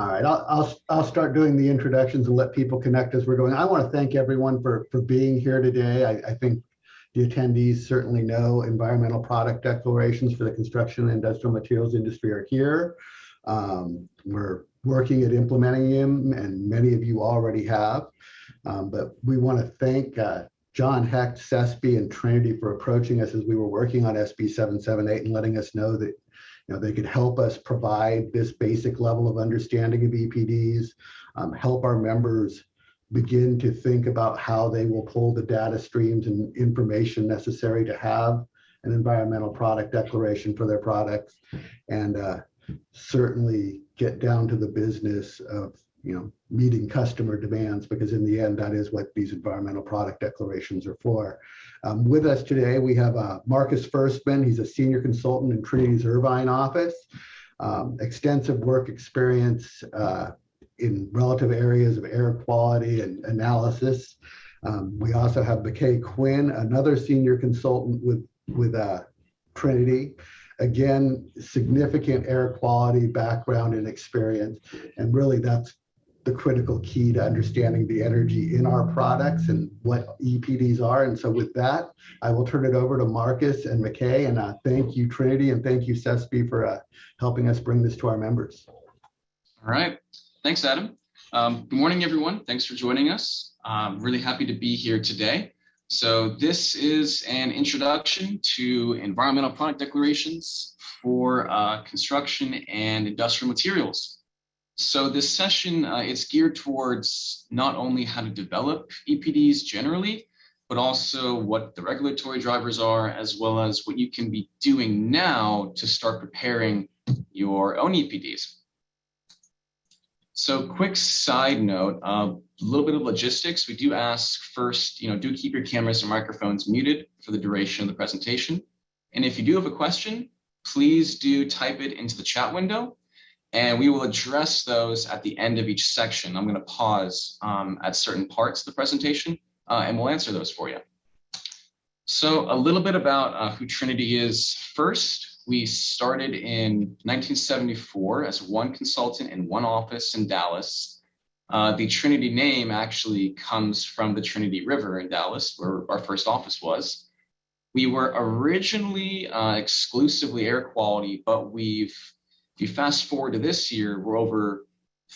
All right, I'll start doing the introductions and let people connect as we're going. I want to thank everyone for being here today. I think the attendees certainly know environmental product declarations for the construction and industrial materials industry are here. We're working at implementing them, and many of you already have. But we want to thank John Hecht, CESP, and Trinity for approaching us as we were working on SB 778 and letting us know that they could help us provide this basic level of understanding of EPDs, help our members begin to think about how they will pull the data streams and information necessary to have an environmental product declaration for their products, and certainly get down to the business of meeting customer demands, because in the end, that is what these environmental product declarations are for. With us today, we have Marcus Firstman. He's a senior consultant in Trinity's Irvine office, extensive work experience in relative areas of air quality and analysis. We also have McKay Quinn, another senior consultant with Trinity. Again, significant air quality background and experience, and really that's the critical key to understanding the energy in our products and what EPDs are. And so with that, I will turn it over to Marcus and McKay, and thank you, Trinity, and thank you, CESP, for helping us bring this to our members. All right. Thanks, Adam. Good morning, everyone. Thanks for joining us. I'm really happy to be here today. So this is an introduction to environmental product declarations for construction and industrial materials. So this session, it's geared towards not only how to develop EPDs generally, but also what the regulatory drivers are, as well as what you can be doing now to start preparing your own EPDs. So quick side note, a little bit of logistics. We do ask first, do keep your cameras and microphones muted for the duration of the presentation. And if you do have a question, please do type it into the chat window, and we will address those at the end of each section. I'm going to pause at certain parts of the presentation, and we'll answer those for you. So a little bit about who Trinity is first. We started in 1974 as one consultant in one office in Dallas. The Trinity name actually comes from the Trinity River in Dallas, where our first office was. We were originally exclusively air quality, but if you fast forward to this year, we're over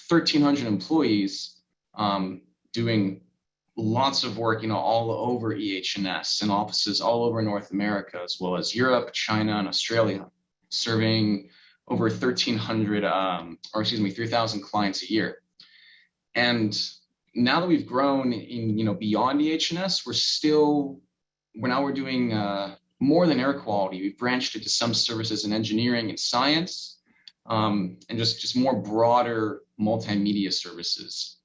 1,300 employees doing lots of work, all over EH&S and offices all over North America, as well as Europe, China, and Australia, serving over 3,000 clients a year. And now that we've grown in, beyond EH&S, we're doing more than air quality. We've branched into some services in engineering and science, and just more broader multimedia services.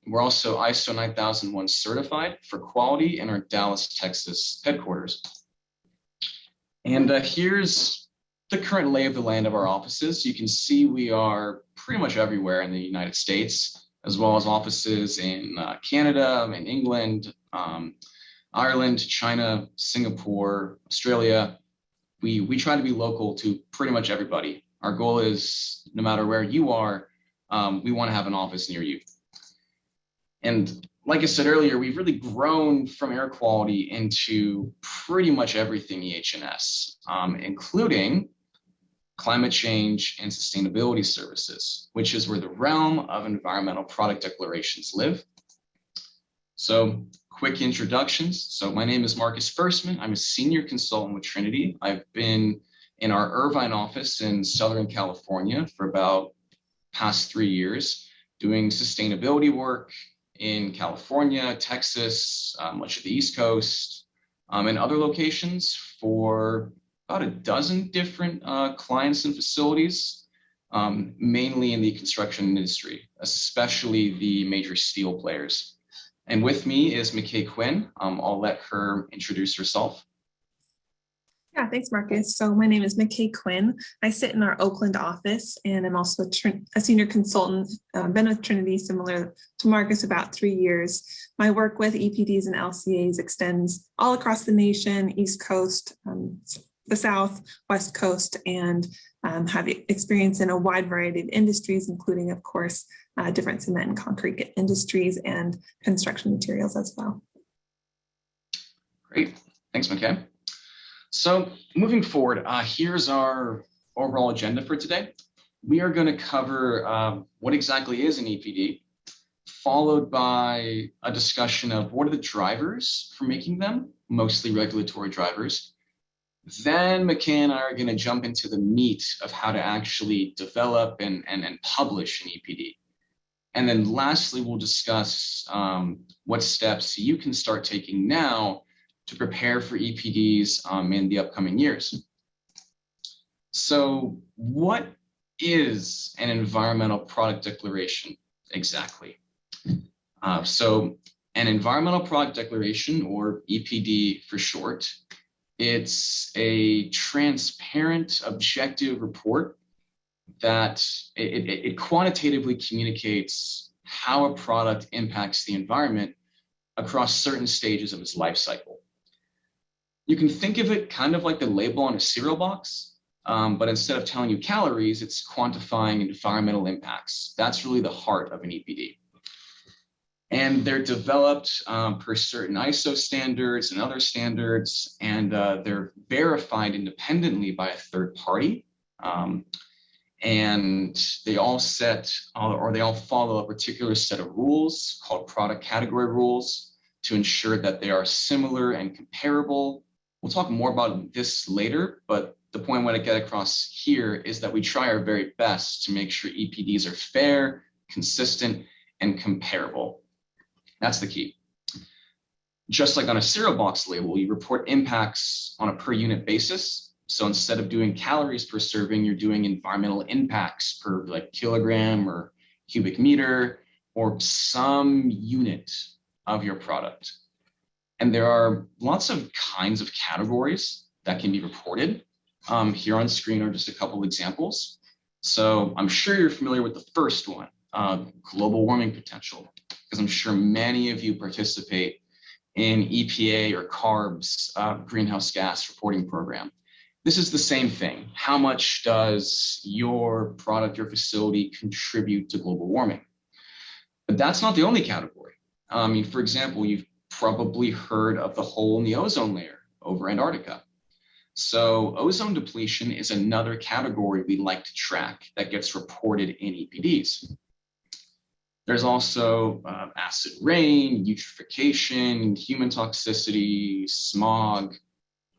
We're also ISO 9001 certified for quality in our Dallas, Texas headquarters. And here's the current lay of the land of our offices. You can see we are pretty much everywhere in the United States, as well as offices in Canada, in England, Ireland, China, Singapore, Australia. We try to be local to pretty much everybody. Our goal is, no matter where you are, we want to have an office near you. And like I said earlier, we've really grown from air quality into pretty much everything EH&S, including climate change and sustainability services, which is where the realm of environmental product declarations live. So quick introductions. So my name is Marcus Firstman. I'm a senior consultant with Trinity. I've been in our Irvine office in Southern California for about past 3 years, doing sustainability work in California, Texas, much of the East Coast, and other locations for about a dozen different clients and facilities, mainly in the construction industry, especially the major steel players. And with me is McKay Quinn. I'll let her introduce herself. Yeah, thanks, Marcus. So my name is McKay Quinn. I sit in our Oakland office, and I'm also a senior consultant. Been with Trinity, similar to Marcus, about 3 years. My work with EPDs and LCAs extends all across the nation, East Coast, the South, West Coast, and have experience in a wide variety of industries, including, of course, different cement and concrete industries and construction materials as well. Great. Thanks, McKay. So moving forward, here's our overall agenda for today. We are going to cover what exactly is an EPD, followed by a discussion of what are the drivers for making them, mostly regulatory drivers. Then McKay and I are going to jump into the meat of how to actually develop and publish an EPD. And then lastly, we'll discuss what steps you can start taking now to prepare for EPDs in the upcoming years. So what is an environmental product declaration exactly? So an environmental product declaration, or EPD for short, it's a transparent, objective report that it quantitatively communicates how a product impacts the environment across certain stages of its life cycle. You can think of it kind of like the label on a cereal box, but instead of telling you calories, it's quantifying environmental impacts. That's really the heart of an EPD. And they're developed per certain ISO standards and other standards, and they're verified independently by a third party. And they all they all follow a particular set of rules called product category rules to ensure that they are similar and comparable. We'll talk more about this later, but the point I want to get across here is that we try our very best to make sure EPDs are fair, consistent, and comparable. That's the key. Just like on a cereal box label, you report impacts on a per unit basis. So instead of doing calories per serving, you're doing environmental impacts per like kilogram or cubic meter or some unit of your product. And there are lots of kinds of categories that can be reported. Here on screen are just a couple examples. So I'm sure you're familiar with the first one, global warming potential, because I'm sure many of you participate in EPA or CARB's greenhouse gas reporting program. This is the same thing. How much does your product, your facility contribute to global warming? But that's not the only category. I mean, for example, you've probably heard of the hole in the ozone layer over Antarctica. So ozone depletion is another category we like to track that gets reported in EPDs. There's also acid rain, eutrophication, human toxicity, smog,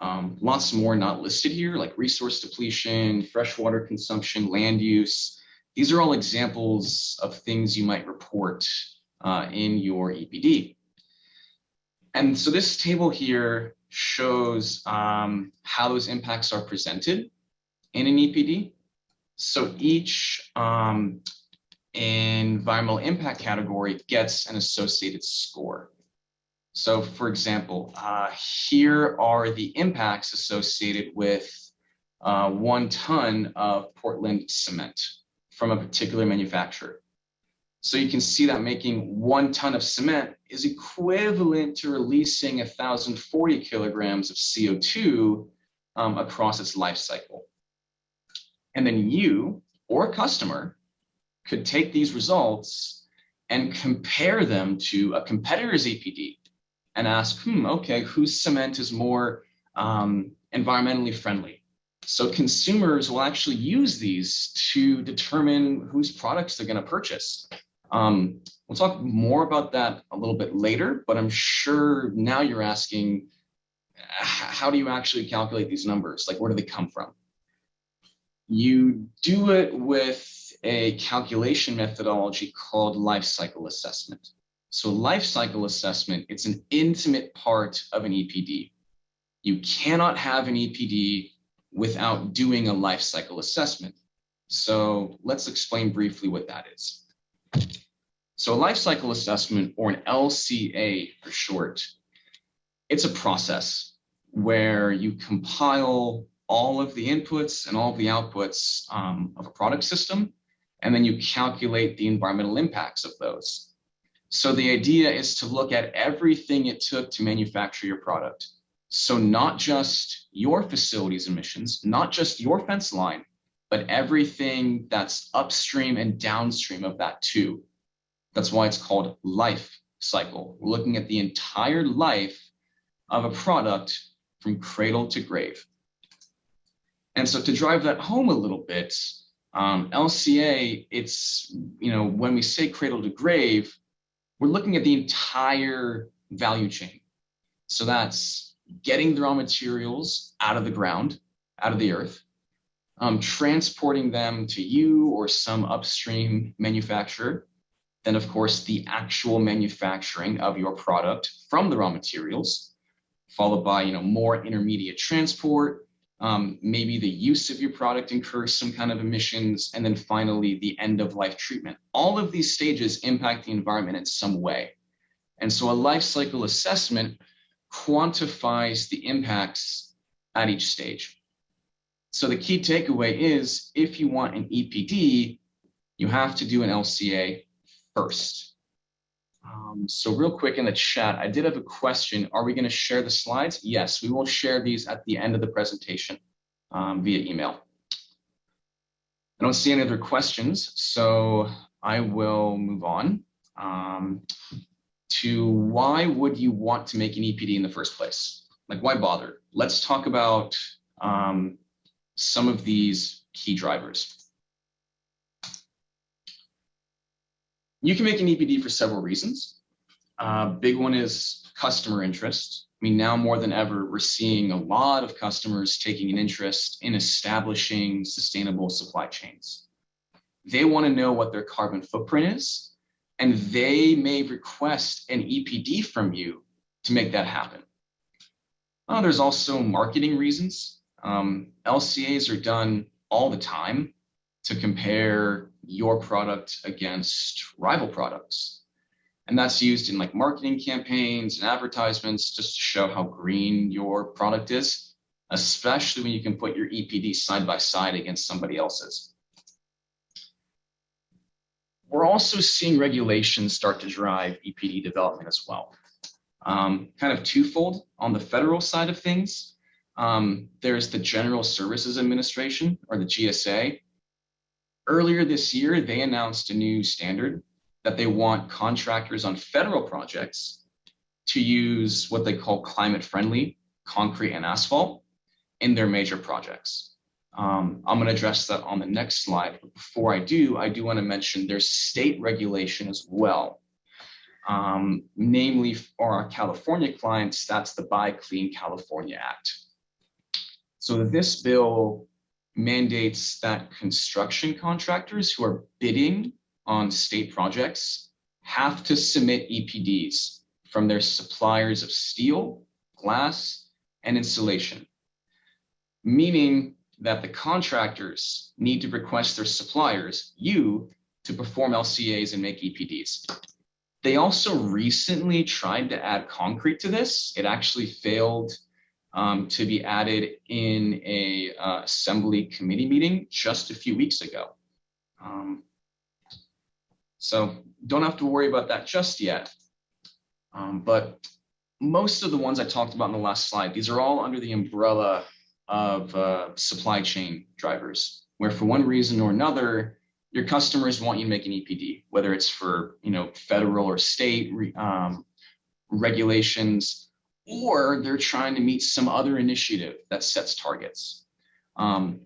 lots more not listed here, like resource depletion, freshwater consumption, land use. These are all examples of things you might report in your EPD. And so this table here shows how those impacts are presented in an EPD. So each environmental impact category gets an associated score. So for example, here are the impacts associated with 1 ton of Portland cement from a particular manufacturer. So you can see that making 1 ton of cement is equivalent to releasing 1,040 kilograms of CO2 across its life cycle. And then you or a customer could take these results and compare them to a competitor's EPD and ask, okay, whose cement is more environmentally friendly? So consumers will actually use these to determine whose products they're going to purchase. We'll talk more about that a little bit later, but I'm sure now you're asking, how do you actually calculate these numbers? Like, where do they come from? You do it with a calculation methodology called life cycle assessment. So life cycle assessment, it's an intimate part of an EPD. You cannot have an EPD without doing a life cycle assessment. So let's explain briefly what that is. So a life cycle assessment, or an LCA for short, it's a process where you compile all of the inputs and all of the outputs of a product system, and then you calculate the environmental impacts of those. So the idea is to look at everything it took to manufacture your product. So not just your facility's emissions, not just your fence line, but everything that's upstream and downstream of that too. That's why it's called life cycle. We're looking at the entire life of a product from cradle to grave. And so to drive that home a little bit, LCA, it's, when we say cradle to grave, we're looking at the entire value chain. So that's getting the raw materials out of the ground, out of the earth, transporting them to you or some upstream manufacturer. Then, of course, the actual manufacturing of your product from the raw materials, followed by more intermediate transport. Maybe the use of your product incurs some kind of emissions, and then finally the end of life treatment. All of these stages impact the environment in some way. And so a life cycle assessment quantifies the impacts at each stage. So the key takeaway is, if you want an EPD, you have to do an LCA first. So real quick in the chat, I did have a question. Are we going to share the slides? Yes, we will share these at the end of the presentation via email. I don't see any other questions, so I will move on to why would you want to make an EPD in the first place? Like, why bother? Let's talk about some of these key drivers. You can make an EPD for several reasons. Big one is customer interest. I mean, now more than ever, we're seeing a lot of customers taking an interest in establishing sustainable supply chains. They want to know what their carbon footprint is, and they may request an EPD from you to make that happen. There's also marketing reasons. LCAs are done all the time to compare your product against rival products. And that's used in like marketing campaigns and advertisements just to show how green your product is, especially when you can put your EPD side by side against somebody else's. We're also seeing regulations start to drive EPD development as well. Kind of twofold. On the federal side of things, there's the General Services Administration, or the GSA. Earlier this year, they announced a new standard that they want contractors on federal projects to use what they call climate-friendly concrete and asphalt in their major projects. I'm going to address that on the next slide. But before I do want to mention there's state regulation as well. Namely, for our California clients, that's the Buy Clean California Act. So this bill mandates that construction contractors who are bidding on state projects have to submit EPDs from their suppliers of steel, glass, and insulation, meaning that the contractors need to request their suppliers, you, to perform LCAs and make EPDs. They also recently tried to add concrete to this. It actually failed to be added in a assembly committee meeting just a few weeks ago. So don't have to worry about that just yet. But most of the ones I talked about in the last slide, these are all under the umbrella of supply chain drivers, where for one reason or another, your customers want you to make an EPD, whether it's for federal or state regulations, or they're trying to meet some other initiative that sets targets.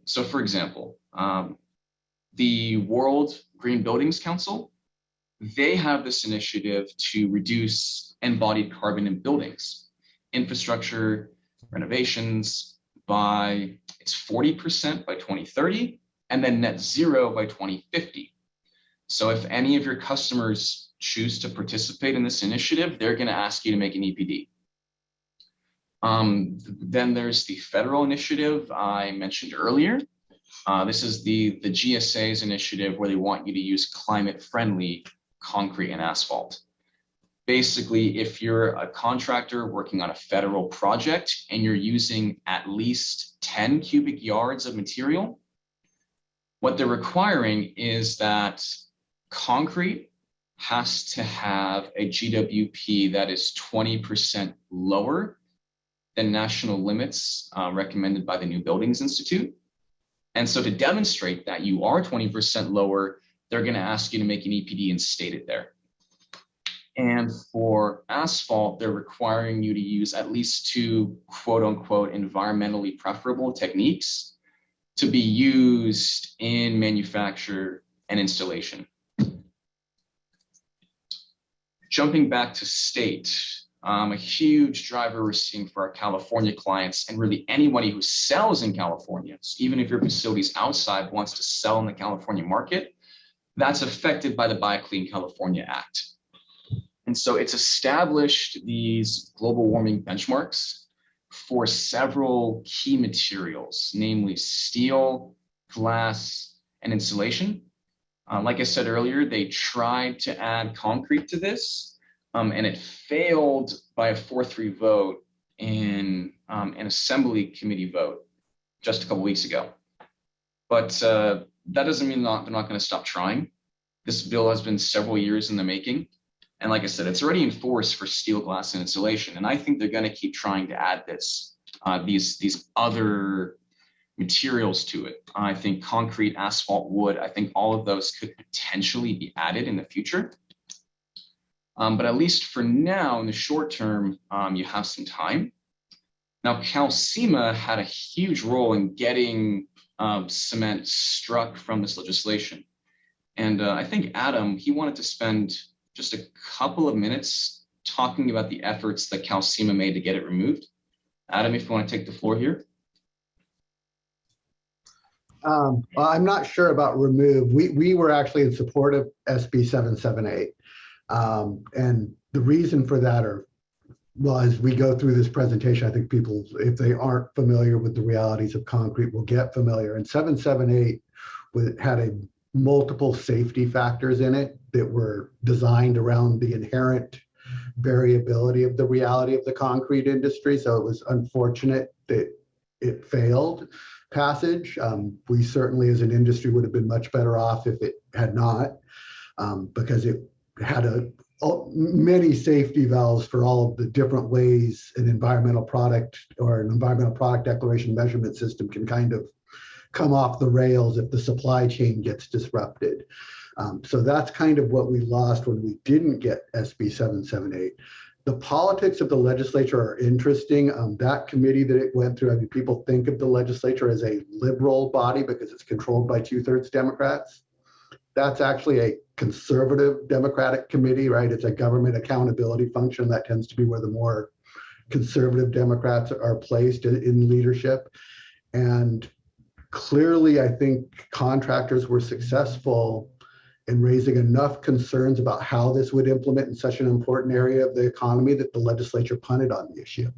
So for example, the World Green Buildings Council, they have this initiative to reduce embodied carbon in buildings, infrastructure, renovations by, it's 40% by 2030, and then net zero by 2050. So if any of your customers choose to participate in this initiative, they're going to ask you to make an EPD. Then there's the federal initiative I mentioned earlier. This is the GSA's initiative where they want you to use climate-friendly concrete and asphalt. Basically, if you're a contractor working on a federal project and you're using at least 10 cubic yards of material, what they're requiring is that concrete has to have a GWP that is 20% lower than national limits recommended by the New Buildings Institute. And so to demonstrate that you are 20% lower, they're going to ask you to make an EPD and state it there. And for asphalt, they're requiring you to use at least 2 quote unquote environmentally preferable techniques to be used in manufacture and installation. Jumping back to state, a huge driver we're seeing for our California clients, and really anybody who sells in California, so even if your facility's outside wants to sell in the California market, that's affected by the Buy Clean California Act. And so it's established these global warming benchmarks for several key materials, namely steel, glass, and insulation. Like I said earlier, they tried to add concrete to this, and it failed by a 4-3 vote in an assembly committee vote just a couple weeks ago. But that doesn't mean they're not going to stop trying. This bill has been several years in the making. And like I said, it's already in force for steel, glass, and insulation. And I think they're going to keep trying to add these other materials to it. I think concrete, asphalt, wood, I think all of those could potentially be added in the future. But at least for now, in the short term, you have some time. Now, CalCIMA had a huge role in getting cement struck from this legislation. And I think Adam, he wanted to spend just a couple of minutes talking about the efforts that CalCIMA made to get it removed. Adam, if you want to take the floor here. Well, I'm not sure about remove. We were actually in support of SB 778. And the reason for that well, as we go through this presentation, I think people, if they aren't familiar with the realities of concrete, will get familiar. And 778 had multiple safety factors in it that were designed around the inherent variability of the reality of the concrete industry. So it was unfortunate that it failed passage. We certainly as an industry would have been much better off if it had not, because it had many safety valves for all of the different ways an environmental product or an environmental product declaration measurement system can kind of come off the rails if the supply chain gets disrupted. So that's kind of what we lost when we didn't get SB 778. The politics of the legislature are interesting. That committee that it went through, I mean, people think of the legislature as a liberal body because it's controlled by 2/3 Democrats. That's actually a conservative Democratic committee, right? It's a government accountability function. That tends to be where the more conservative Democrats are placed in leadership. And clearly, I think contractors were successful in raising enough concerns about how this would implement in such an important area of the economy that the legislature punted on the issue.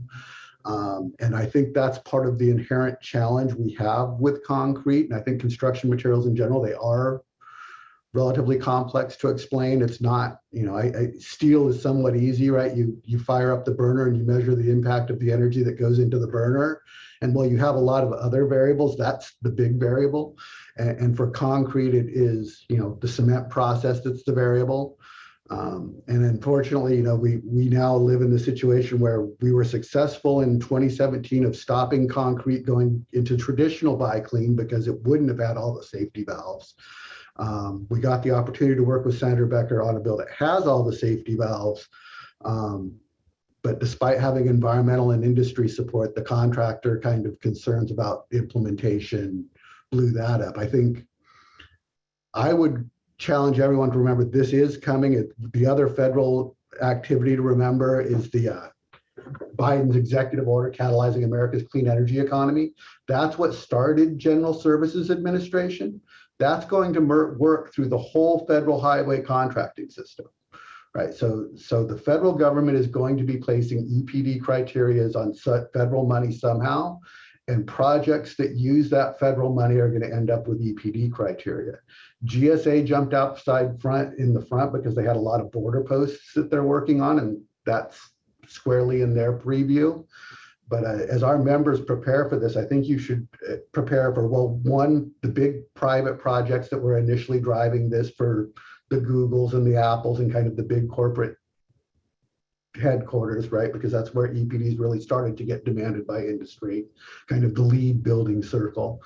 And I think that's part of the inherent challenge we have with concrete. And I think construction materials in general, they are relatively complex to explain. It's not, steel is somewhat easy, right? You fire up the burner and you measure the impact of the energy that goes into the burner. And while you have a lot of other variables, that's the big variable. And for concrete, it is, the cement process that's the variable. And unfortunately, we now live in the situation where we were successful in 2017 of stopping concrete going into traditional buy clean because it wouldn't have had all the safety valves. We got the opportunity to work with Senator Becker on a bill that has all the safety valves. But despite having environmental and industry support, the contractor kind of concerns about implementation blew that up. I think I would challenge everyone to remember this is coming. The other federal activity to remember is the Biden's executive order catalyzing America's clean energy economy. That's what started General Services Administration. That's going to work through the whole federal highway contracting system, right? So the federal government is going to be placing EPD criteria on federal money somehow, and projects that use that federal money are going to end up with EPD criteria. GSA jumped in the front because they had a lot of border posts that they're working on, and that's squarely in their preview. But as our members prepare for this, I think you should prepare for, one, the big private projects that were initially driving this for the Googles and the Apples and kind of the big corporate headquarters, right? Because that's where EPDs really started to get demanded by industry, kind of the lead building circle.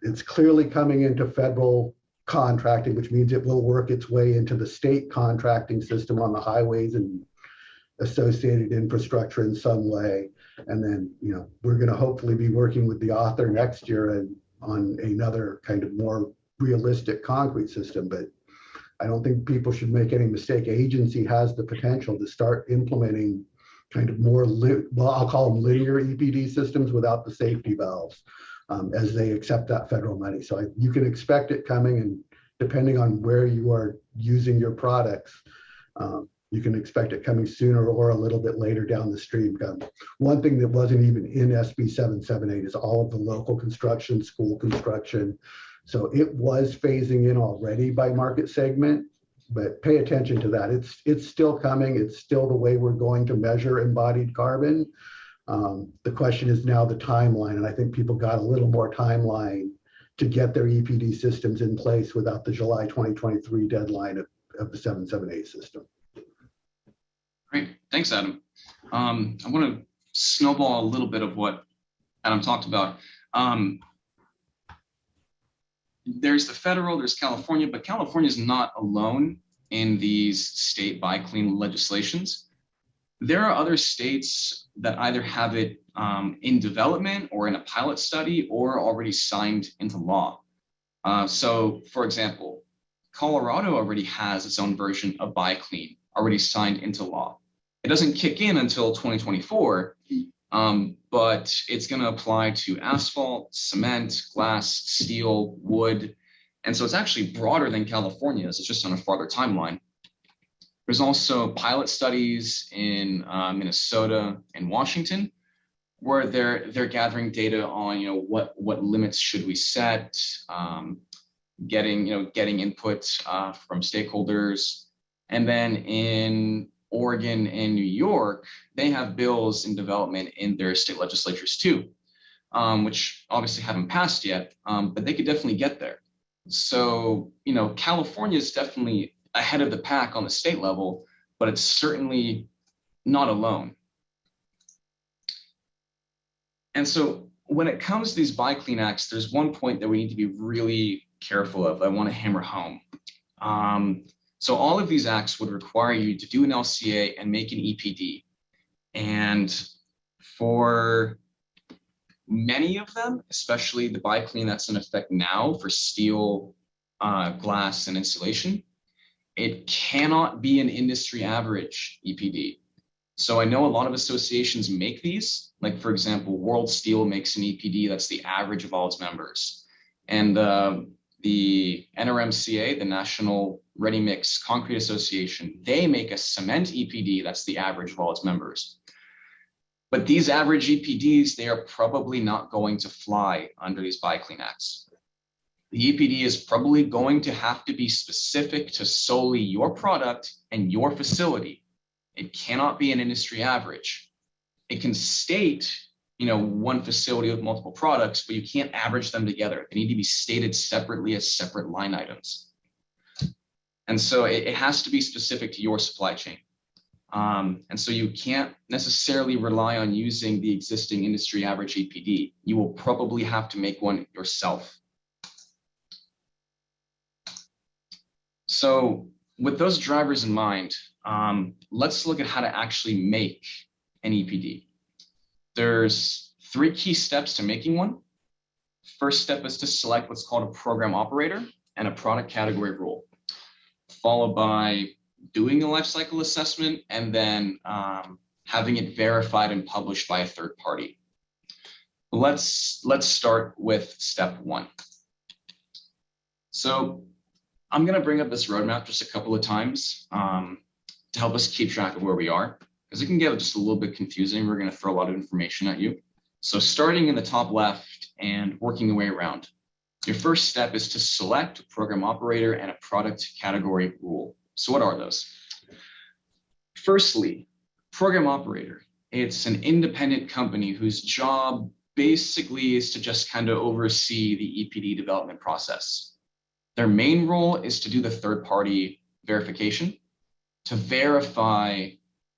It's clearly coming into federal contracting, which means it will work its way into the state contracting system on the highways and associated infrastructure in some way. And then, we're going to hopefully be working with the author next year and on another kind of more realistic concrete system. But I don't think people should make any mistake. Agency has the potential to start implementing kind of more, I'll call them linear EPD systems without the safety valves as they accept that federal money. So you can expect it coming, and depending on where you are using your products, you can expect it coming sooner or a little bit later down the stream. One thing that wasn't even in SB 778 is all of the local construction, school construction. So it was phasing in already by market segment, but pay attention to that. It's still coming. It's still the way we're going to measure embodied carbon. The question is now the timeline, and I think people got a little more timeline to get their EPD systems in place without the July 2023 deadline of the 778 system. Great, thanks, Adam. I want to snowball a little bit of what Adam talked about. There's the federal, there's California, but California is not alone in these state buy clean legislations. There are other states that either have it in development or in a pilot study or already signed into law. So, for example, Colorado already has its own version of buy clean already signed into law. It doesn't kick in until 2024, but it's going to apply to asphalt, cement, glass, steel, wood. And so it's actually broader than California's. It's just on a farther timeline. There's also pilot studies in Minnesota and Washington, where they're gathering data on what limits should we set, getting input from stakeholders. And then in Oregon and New York, they have bills in development in their state legislatures too, which obviously haven't passed yet, but they could definitely get there. So, California is definitely ahead of the pack on the state level, but it's certainly not alone. And so when it comes to these buy clean acts, there's one point that we need to be really careful of. I want to hammer home. So all of these acts would require you to do an LCA and make an EPD. And for many of them, especially the buy clean that's in effect now for steel, glass, and insulation, it cannot be an industry average EPD. So I know a lot of associations make these, like for example, World Steel makes an EPD that's the average of all its members. And the NRMCA, the National Ready Mix Concrete Association, they make a cement EPD that's the average of all its members. But these average EPDs, they are probably not going to fly under these buy clean acts. The EPD is probably going to have to be specific to solely your product and your facility. It cannot be an industry average. It can state, one facility with multiple products, but you can't average them together. They need to be stated separately as separate line items. And so it has to be specific to your supply chain. And so you can't necessarily rely on using the existing industry average EPD. You will probably have to make one yourself. So with those drivers in mind, let's look at how to actually make an EPD. There's 3 key steps to making one. First step is to select what's called a program operator and a product category rule, followed by doing a life cycle assessment and then having it verified and published by a third party. Let's start with step 1. So I'm going to bring up this roadmap just a couple of times to help us keep track of where we are, because it can get just a little bit confusing. We're going to throw a lot of information at you. So starting in the top left and working the way around, your first step is to select a program operator and a product category rule. So what are those? Firstly, program operator. It's an independent company whose job basically is to just kind of oversee the EPD development process. Their main role is to do the third-party verification, to verify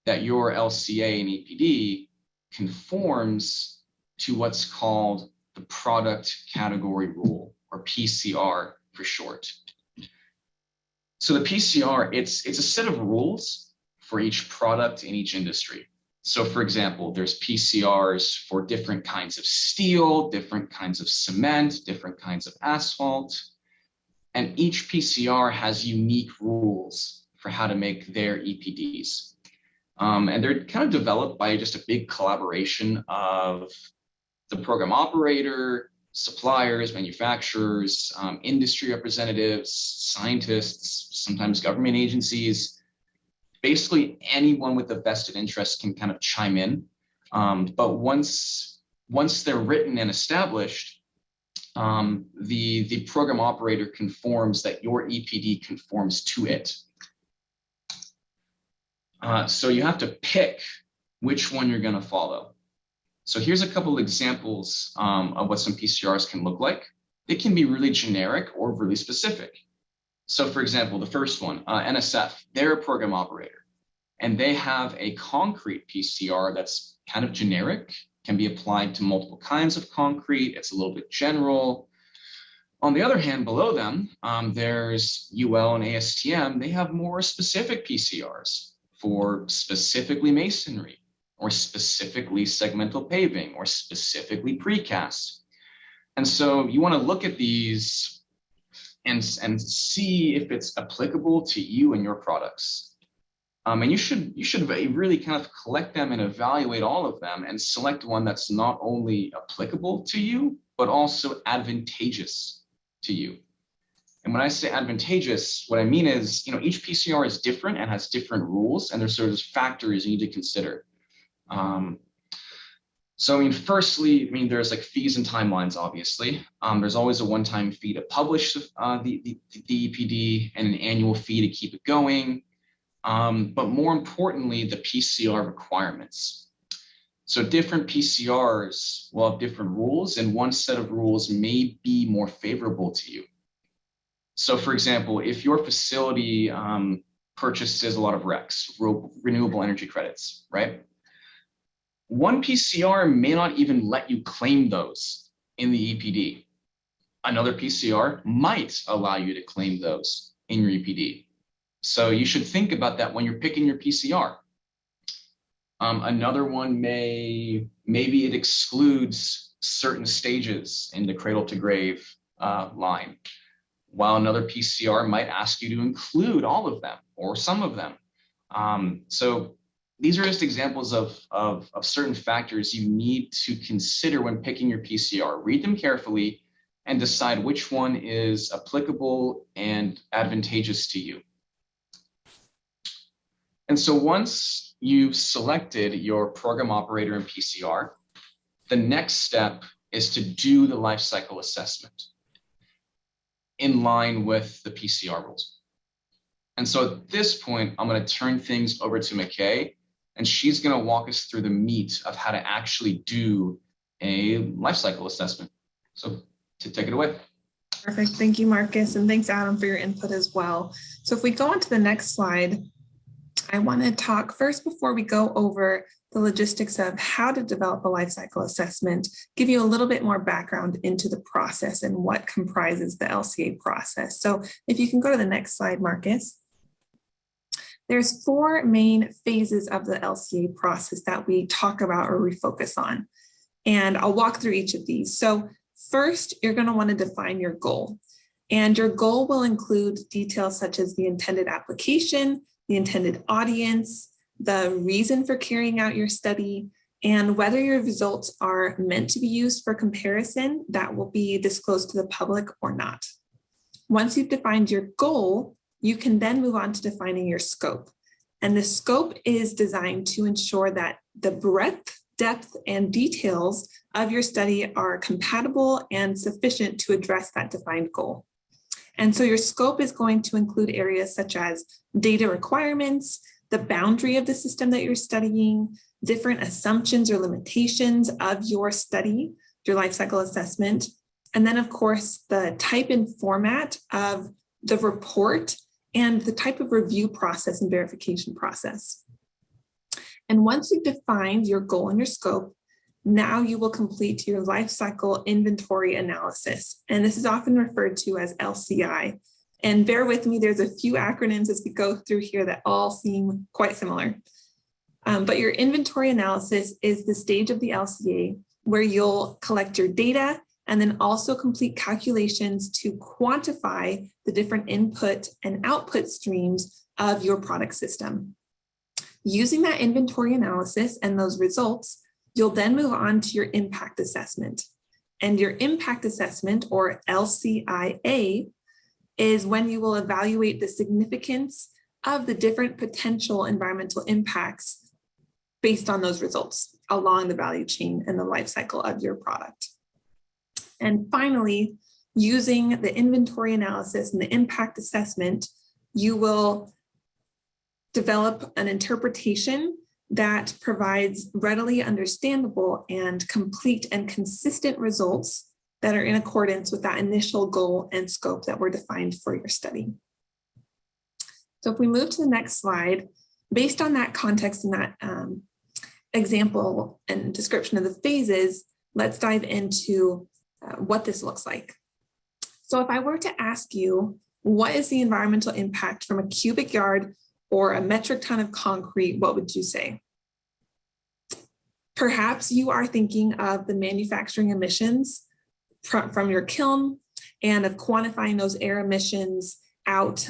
that your LCA and EPD conforms to what's called the product category rule, or PCR for short. So the PCR, it's a set of rules for each product in each industry. So for example, there's PCRs for different kinds of steel, different kinds of cement, different kinds of asphalt, and each PCR has unique rules for how to make their EPDs. And they're kind of developed by just a big collaboration of the program operator, suppliers, manufacturers, industry representatives, scientists, sometimes government agencies. Basically, anyone with a vested interest can kind of chime in. But once they're written and established, the program operator conforms that your EPD conforms to it. So you have to pick which one you're going to follow. So here's a couple of examples of what some PCRs can look like. They can be really generic or really specific. So for example, the first one, NSF, they're a program operator, and they have a concrete PCR that's kind of generic, can be applied to multiple kinds of concrete. It's a little bit general. On the other hand, below them, there's UL and ASTM. They have more specific PCRs for specifically masonry, or specifically segmental paving, or specifically precast. And so you want to look at these and see if it's applicable to you and your products. And you should really kind of collect them and evaluate all of them and select one that's not only applicable to you, but also advantageous to you. And when I say advantageous, what I mean is, each PCR is different and has different rules, and there's sort of factors you need to consider. So, firstly, there's like fees and timelines, obviously. There's always a one-time fee to publish the EPD and an annual fee to keep it going. But more importantly, the PCR requirements. So different PCRs will have different rules, and one set of rules may be more favorable to you. So for example, if your facility purchases a lot of RECs, renewable energy credits, right? One PCR may not even let you claim those in the EPD. Another PCR might allow you to claim those in your EPD. So you should think about that when you're picking your PCR. Another one maybe it excludes certain stages in the cradle to grave line, while another PCR might ask you to include all of them or some of them. So these are just examples of certain factors you need to consider when picking your PCR. Read them carefully and decide which one is applicable and advantageous to you. And so once you've selected your program operator and PCR, the next step is to do the life cycle assessment in line with the PCR rules. And so at this point, I'm going to turn things over to McKay, and she's going to walk us through the meat of how to actually do a life cycle assessment. So to take it away. Perfect. Thank you, Marcus. And thanks, Adam, for your input as well. So if we go on to the next slide, I want to talk first before we go over the logistics of how to develop a life cycle assessment, give you a little bit more background into the process and what comprises the LCA process. So if you can go to the next slide, Marcus. There's 4 main phases of the LCA process that we talk about or we focus on. And I'll walk through each of these. So first, you're going to want to define your goal. And your goal will include details such as the intended application, the intended audience, the reason for carrying out your study, and whether your results are meant to be used for comparison that will be disclosed to the public or not. Once you've defined your goal, you can then move on to defining your scope. And the scope is designed to ensure that the breadth, depth, and details of your study are compatible and sufficient to address that defined goal. And so your scope is going to include areas such as data requirements, the boundary of the system that you're studying, different assumptions or limitations of your study, your life cycle assessment, and then of course the type and format of the report and the type of review process and verification process. And once you've defined your goal and your scope, now you will complete your life cycle inventory analysis. And this is often referred to as LCI. And bear with me, there's a few acronyms as we go through here that all seem quite similar. But your inventory analysis is the stage of the LCA where you'll collect your data and then also complete calculations to quantify the different input and output streams of your product system. Using that inventory analysis and those results, you'll then move on to your impact assessment. And your impact assessment, or LCIA, is when you will evaluate the significance of the different potential environmental impacts based on those results along the value chain and the life cycle of your product. And finally, using the inventory analysis and the impact assessment, you will develop an interpretation that provides readily understandable and complete and consistent results that are in accordance with that initial goal and scope that were defined for your study. So if we move to the next slide, based on that context and that example and description of the phases, let's dive into what this looks like. So if I were to ask you, what is the environmental impact from a cubic yard or a metric ton of concrete, what would you say? Perhaps you are thinking of the manufacturing emissions from your kiln and of quantifying those air emissions out,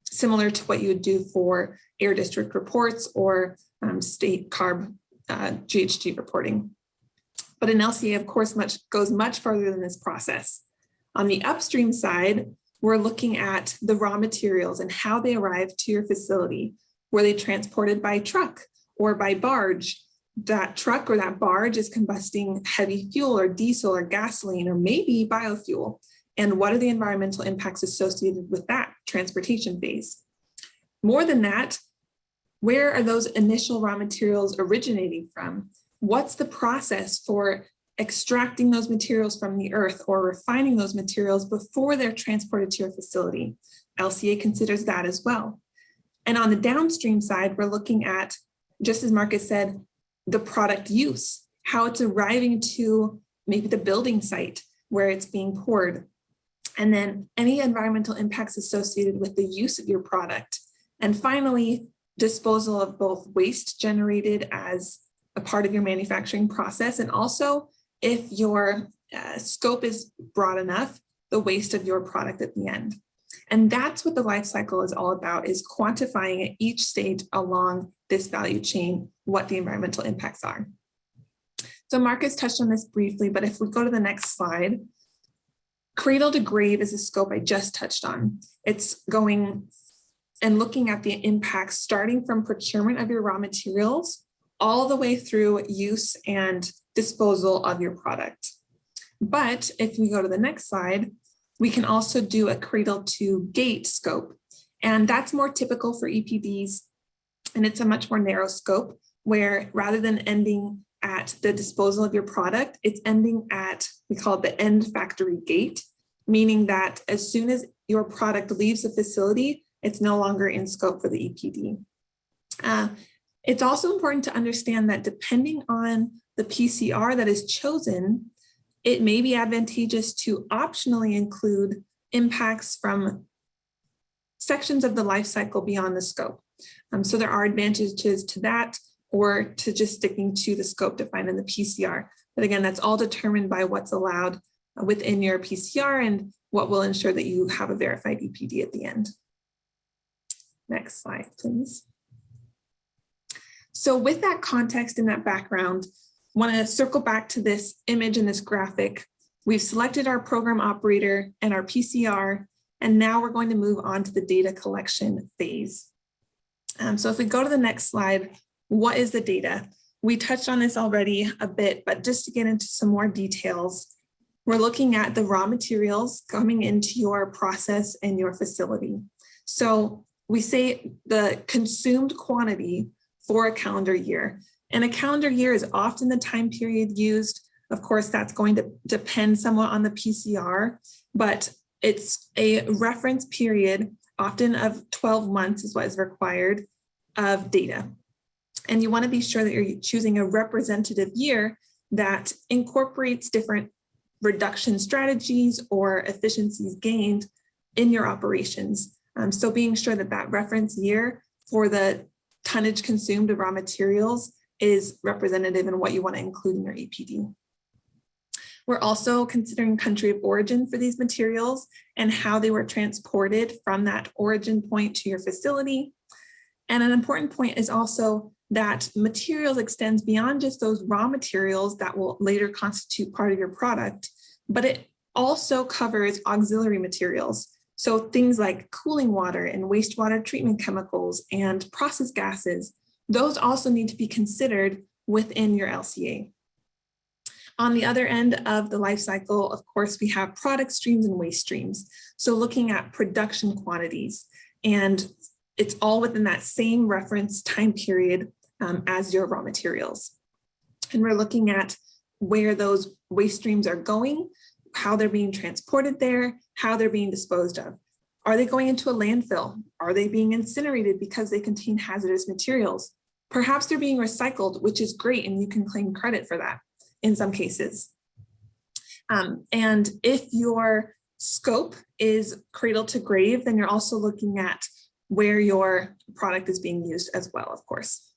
similar to what you would do for air district reports or state carb GHG reporting. But an LCA, of course, goes much further than this process. On the upstream side, we're looking at the raw materials and how they arrive to your facility. Were they transported by truck or by barge? That truck or that barge is combusting heavy fuel or diesel or gasoline or maybe biofuel. And what are the environmental impacts associated with that transportation phase? More than that, where are those initial raw materials originating from? What's the process for extracting those materials from the earth or refining those materials before they're transported to your facility? LCA considers that as well. And on the downstream side, we're looking at, just as Marcus said, the product use, how it's arriving to maybe the building site where it's being poured, and then any environmental impacts associated with the use of your product. And finally, disposal of both waste generated as a part of your manufacturing process, and also if your scope is broad enough, the waste of your product at the end. And that's what the life cycle is all about, is quantifying at each stage along this value chain what the environmental impacts are. So Marcus touched on this briefly, but if we go to the next slide, cradle to grave is a scope I just touched on. It's going and looking at the impacts starting from procurement of your raw materials all the way through use and disposal of your product. But if we go to the next slide, we can also do a cradle to gate scope. And that's more typical for EPDs. And it's a much more narrow scope where rather than ending at the disposal of your product, it's ending at, we call it the end factory gate, meaning that as soon as your product leaves the facility, it's no longer in scope for the EPD. It's also important to understand that depending on the PCR that is chosen, it may be advantageous to optionally include impacts from sections of the life cycle beyond the scope. So there are advantages to that, or to just sticking to the scope defined in the PCR. But again, that's all determined by what's allowed within your PCR and what will ensure that you have a verified EPD at the end. Next slide, please. So with that context and that background, I want to circle back to this image and this graphic. We've selected our program operator and our PCR, and now we're going to move on to the data collection phase. So if we go to the next slide, what is the data? We touched on this already a bit, but just to get into some more details, we're looking at the raw materials coming into your process and your facility. So we say the consumed quantity for a calendar year. And a calendar year is often the time period used. Of course, that's going to depend somewhat on the PCR, but it's a reference period, often of 12 months is what is required of data. And you want to be sure that you're choosing a representative year that incorporates different reduction strategies or efficiencies gained in your operations. So being sure that that reference year for the tonnage consumed of raw materials is representative in what you want to include in your EPD. We're also considering country of origin for these materials and how they were transported from that origin point to your facility. And an important point is also that materials extends beyond just those raw materials that will later constitute part of your product, but it also covers auxiliary materials. So things like cooling water and wastewater treatment chemicals and process gases, those also need to be considered within your LCA. On the other end of the life cycle, of course, we have product streams and waste streams. So looking at production quantities, and it's all within that same reference time period as your raw materials. And we're looking at where those waste streams are going, how they're being transported there, how they're being disposed of. Are they going into a landfill? Are they being incinerated because they contain hazardous materials? Perhaps they're being recycled, which is great, and you can claim credit for that in some cases. And if your scope is cradle to grave, then you're also looking at where your product is being used as well, of course.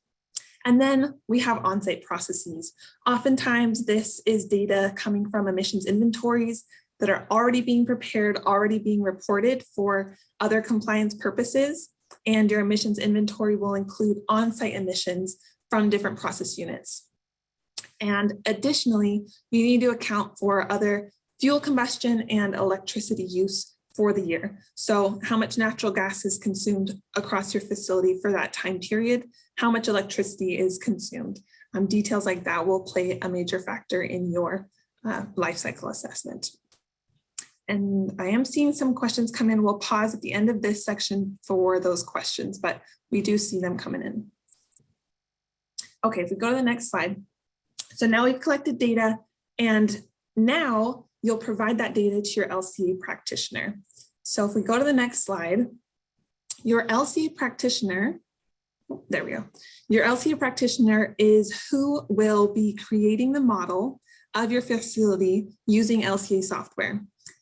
And then we have on-site processes. Oftentimes this is data coming from emissions inventories that are already being prepared, already being reported for other compliance purposes. And your emissions inventory will include on-site emissions from different process units. And additionally, you need to account for other fuel combustion and electricity use for the year. So how much natural gas is consumed across your facility for that time period, how much electricity is consumed. Details like that will play a major factor in your life cycle assessment. And I am seeing some questions come in. We'll pause at the end of this section for those questions, but we do see them coming in. Okay, if we go to the next slide. So now we've collected data, and now you'll provide that data to your LCA practitioner. So if we go to the next slide, your LCA practitioner, there we go. Your LCA practitioner is who will be creating the model of your facility using LCA software.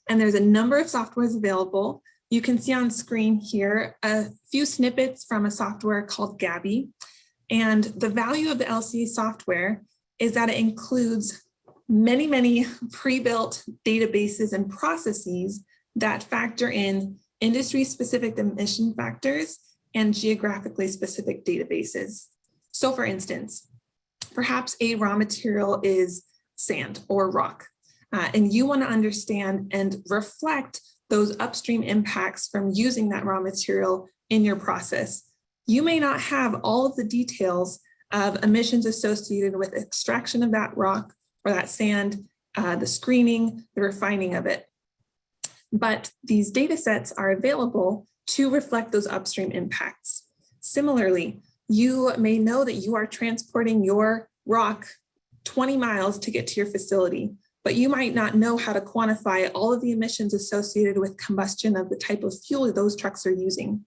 And there's a number of softwares available. You can see on screen here a few snippets from a software called Gabby. And the value of the LCA software is that it includes many, many pre-built databases and processes that factor in industry-specific emission factors and geographically specific databases. So for instance, perhaps a raw material is sand or rock, and you want to understand and reflect those upstream impacts from using that raw material in your process. You may not have all of the details of emissions associated with extraction of that rock or that sand, the screening, the refining of it. But these data sets are available to reflect those upstream impacts. Similarly, you may know that you are transporting your rock 20 miles to get to your facility, but you might not know how to quantify all of the emissions associated with combustion of the type of fuel those trucks are using.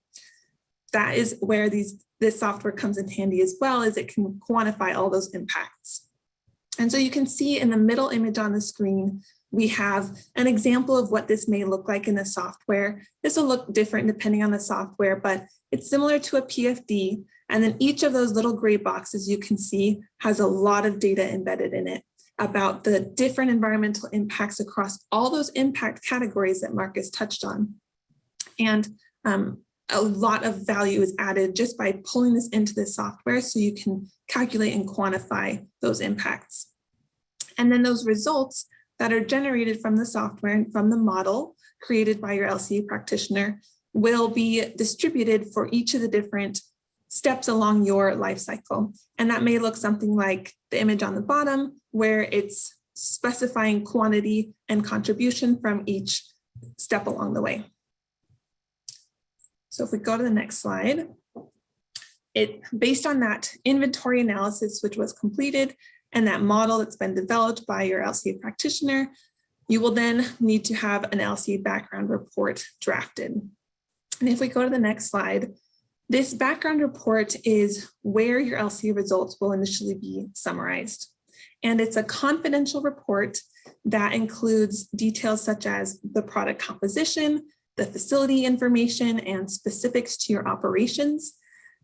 That is where this software comes in handy as well, as it can quantify all those impacts. And so you can see in the middle image on the screen, we have an example of what this may look like in the software. This will look different depending on the software, but it's similar to a PFD. And then each of those little gray boxes you can see has a lot of data embedded in it about the different environmental impacts across all those impact categories that Marcus touched on. And a lot of value is added just by pulling this into the software so you can calculate and quantify those impacts. And then those results that are generated from the software and from the model created by your LCA practitioner will be distributed for each of the different steps along your life cycle. And that may look something like the image on the bottom, where it's specifying quantity and contribution from each step along the way. So if we go to the next slide, based on that inventory analysis, which was completed, and that model that's been developed by your LCA practitioner, you will then need to have an LCA background report drafted. And if we go to the next slide, This background report is where your LCA results will initially be summarized. And it's a confidential report that includes details such as the product composition, the facility information, and specifics to your operations,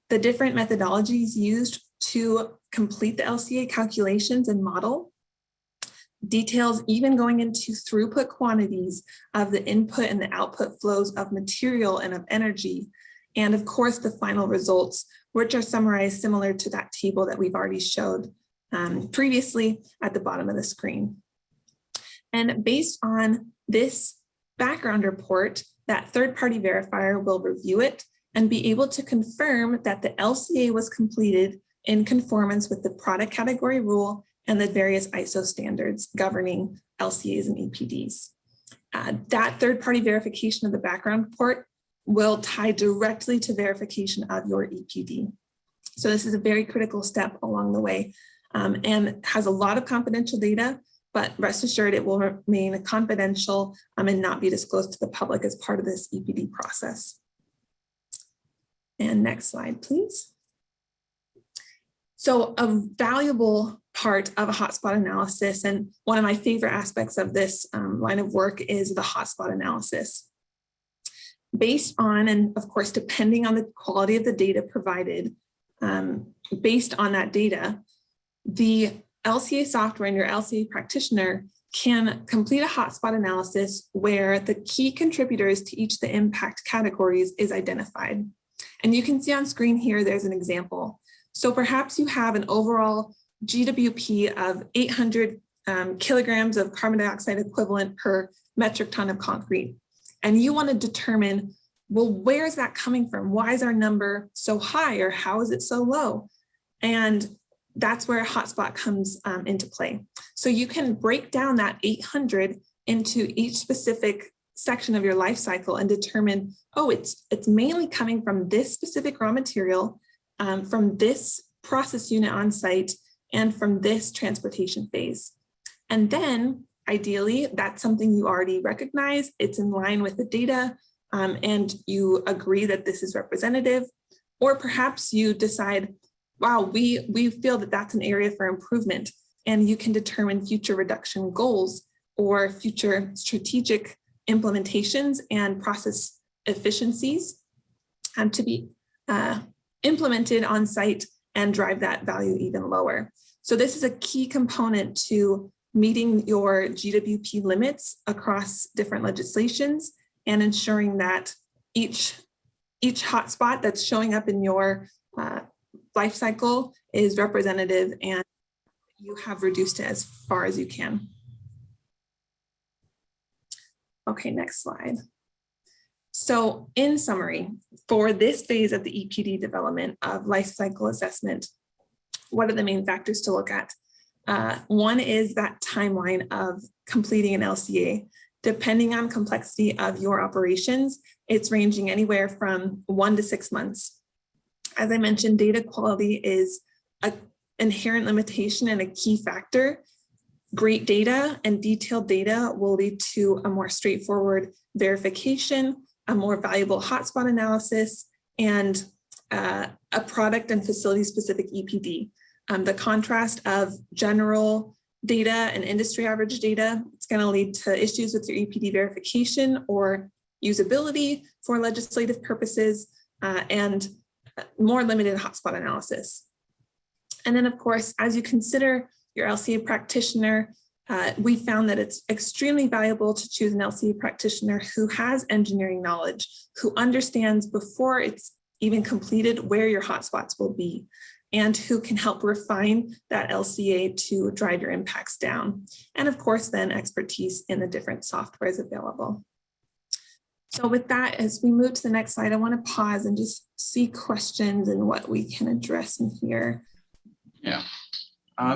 the different methodologies used to complete the LCA calculations and model, details even going into throughput quantities of the input and the output flows of material and of energy, and of course the final results, which are summarized similar to that table that we've already showed previously at the bottom of the screen. And based on this background report, that third-party verifier will review it and be able to confirm that the LCA was completed in conformance with the product category rule and the various ISO standards governing LCAs and EPDs. That third-party verification of the background report will tie directly to verification of your EPD. So this is a very critical step along the way and has a lot of confidential data, but rest assured it will remain confidential and not be disclosed to the public as part of this EPD process. And next slide, please. So a valuable part of a hotspot analysis, and one of my favorite aspects of this line of work, is the hotspot analysis. Based on, and of course, depending on the quality of the data provided, based on that data, the LCA software and your LCA practitioner can complete a hotspot analysis where the key contributors to each of the impact categories is identified. And you can see on screen here, there's an example. So perhaps you have an overall GWP of 800 kilograms of carbon dioxide equivalent per metric ton of concrete. And you want to determine, well, where is that coming from? Why is our number so high, or how is it so low? And that's where a hotspot comes into play. So you can break down that 800 into each specific section of your life cycle and determine, oh, it's mainly coming from this specific raw material, from this process unit on site, and from this transportation phase. And then ideally, that's something you already recognize, it's in line with the data, and you agree that this is representative, or perhaps you decide, wow, we feel that that's an area for improvement, and you can determine future reduction goals or future strategic implementations and process efficiencies to be implemented on site and drive that value even lower. So this is a key component to meeting your GWP limits across different legislations and ensuring that each hotspot that's showing up in your life cycle is representative and you have reduced it as far as you can. Okay, next slide. So in summary, for this phase of the EPD development of life cycle assessment, what are the main factors to look at? One is that timeline of completing an LCA. Depending on complexity of your operations, it's ranging anywhere from 1 to 6 months. As I mentioned, data quality is an inherent limitation and a key factor. Great data and detailed data will lead to a more straightforward verification, a more valuable hotspot analysis, and a product and facility-specific EPD. The contrast of general data and industry average data, it's going to lead to issues with your EPD verification or usability for legislative purposes, and more limited hotspot analysis. And then, of course, as you consider your LCA practitioner, we found that it's extremely valuable to choose an LCA practitioner who has engineering knowledge, who understands before it's even completed where your hotspots will be, and who can help refine that LCA to drive your impacts down. And of course, then expertise in the different softwares available. So with that, as we move to the next slide, I want to pause and just see questions and what we can address in here. Yeah.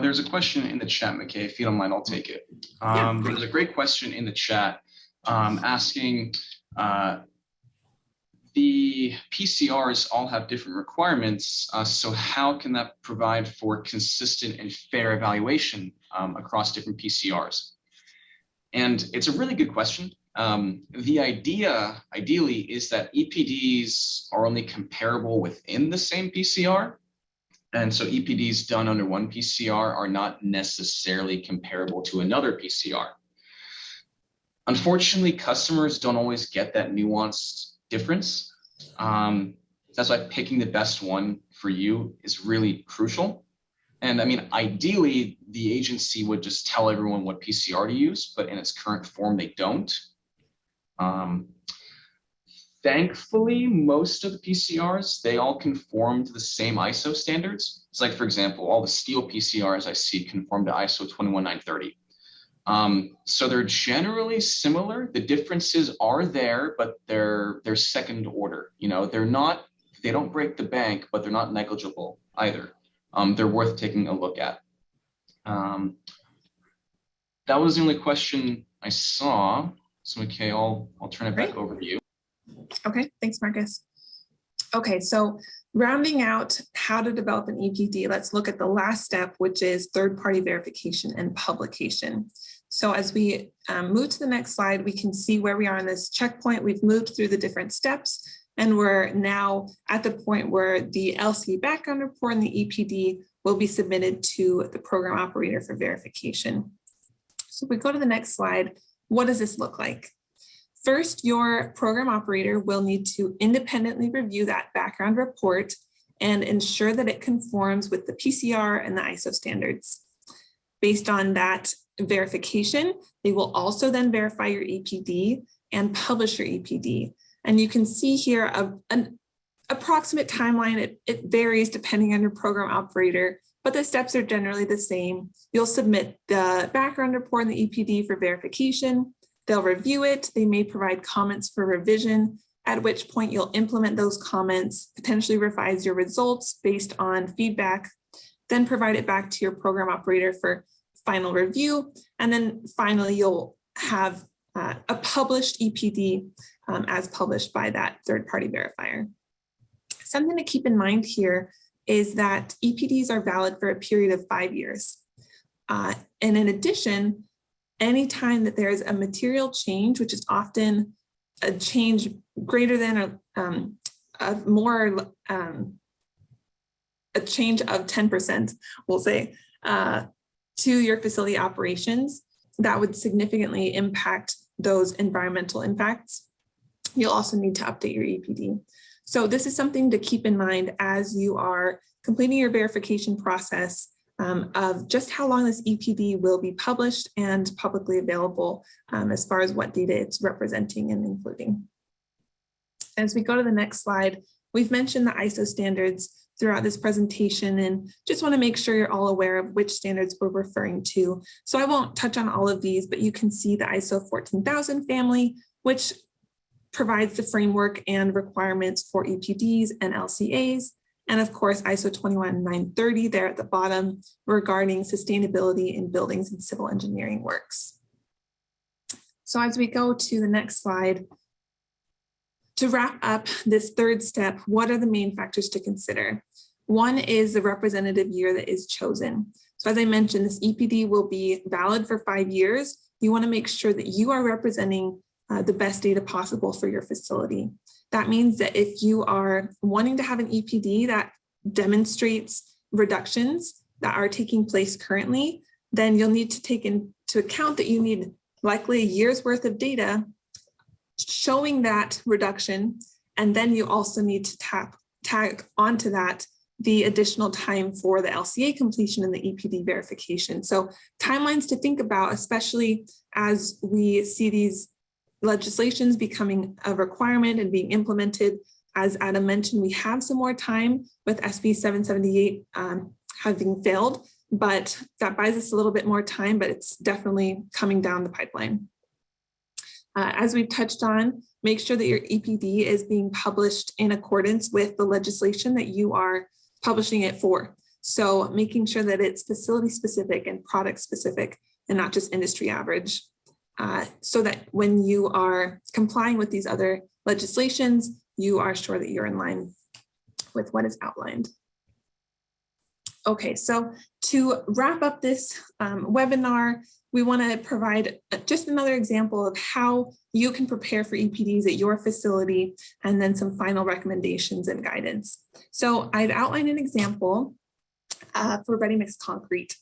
There's a question in the chat, McKay. If you don't mind, I'll take it. There's a great question in the chat asking, the PCRs all have different requirements, so how can that provide for consistent and fair evaluation across different PCRs? And it's a really good question. The idea, ideally, is that EPDs are only comparable within the same PCR. And so EPDs done under one PCR are not necessarily comparable to another PCR. Unfortunately, customers don't always get that nuanced difference. That's why picking the best one for you is really crucial. And I mean, ideally, the agency would just tell everyone what PCR to use, but in its current form, they don't. Thankfully, most of the PCRs, they all conform to the same ISO standards. It's like, for example, all the steel PCRs I see conform to ISO 21930. So they're generally similar. The differences are there, but they're second order. You know, they don't break the bank, but they're not negligible either. They're worth taking a look at. That was the only question I saw. So, okay, I'll turn it back over to you. Okay, thanks, Marcus. Okay, so rounding out how to develop an EPD, let's look at the last step, which is third-party verification and publication. So as we move to the next slide, we can see where we are in this checkpoint. We've moved through the different steps, and we're now at the point where the LCA background report and the EPD will be submitted to the program operator for verification. So if we go to the next slide, what does this look like? First, your program operator will need to independently review that background report and ensure that it conforms with the PCR and the ISO standards. Based on that verification, they will also then verify your EPD and publish your EPD. And you can see here an approximate timeline. It varies depending on your program operator, but the steps are generally the same. You'll submit the background report and the EPD for verification. They'll review it. They may provide comments for revision, at which point you'll implement those comments, potentially revise your results based on feedback, then provide it back to your program operator for final review. And then finally, you'll have a published EPD as published by that third-party verifier. Something to keep in mind here is that EPDs are valid for a period of 5 years. And in addition, anytime that there is a material change, which is often a change greater than a change of 10%, we'll say, to your facility operations, that would significantly impact those environmental impacts. You'll also need to update your EPD. So this is something to keep in mind as you are completing your verification process of just how long this EPD will be published and publicly available as far as what data it's representing and including. As we go to the next slide, we've mentioned the ISO standards throughout this presentation and just want to make sure you're all aware of which standards we're referring to. So I won't touch on all of these, but you can see the ISO 14000 family, which provides the framework and requirements for EPDs and LCAs. And of course, ISO 21930 there at the bottom regarding sustainability in buildings and civil engineering works. So as we go to the next slide, to wrap up this third step, what are the main factors to consider? One is the representative year that is chosen. So as I mentioned, this EPD will be valid for 5 years. You want to make sure that you are representing the best data possible for your facility. That means that if you are wanting to have an EPD that demonstrates reductions that are taking place currently, then you'll need to take into account that you need likely a year's worth of data showing that reduction. And then you also need to tag onto that the additional time for the LCA completion and the EPD verification. So timelines to think about, especially as we see these legislations becoming a requirement and being implemented. As Adam mentioned, we have some more time with SB 778 having failed, but that buys us a little bit more time, but it's definitely coming down the pipeline. As we've touched on, make sure that your EPD is being published in accordance with the legislation that you are publishing it for. So making sure that it's facility specific and product specific and not just industry average. So that when you are complying with these other legislations, you are sure that you're in line with what is outlined. Okay, so to wrap up this webinar, we want to provide just another example of how you can prepare for EPDs at your facility, and then some final recommendations and guidance. So I've outlined an example for ready-mix concrete.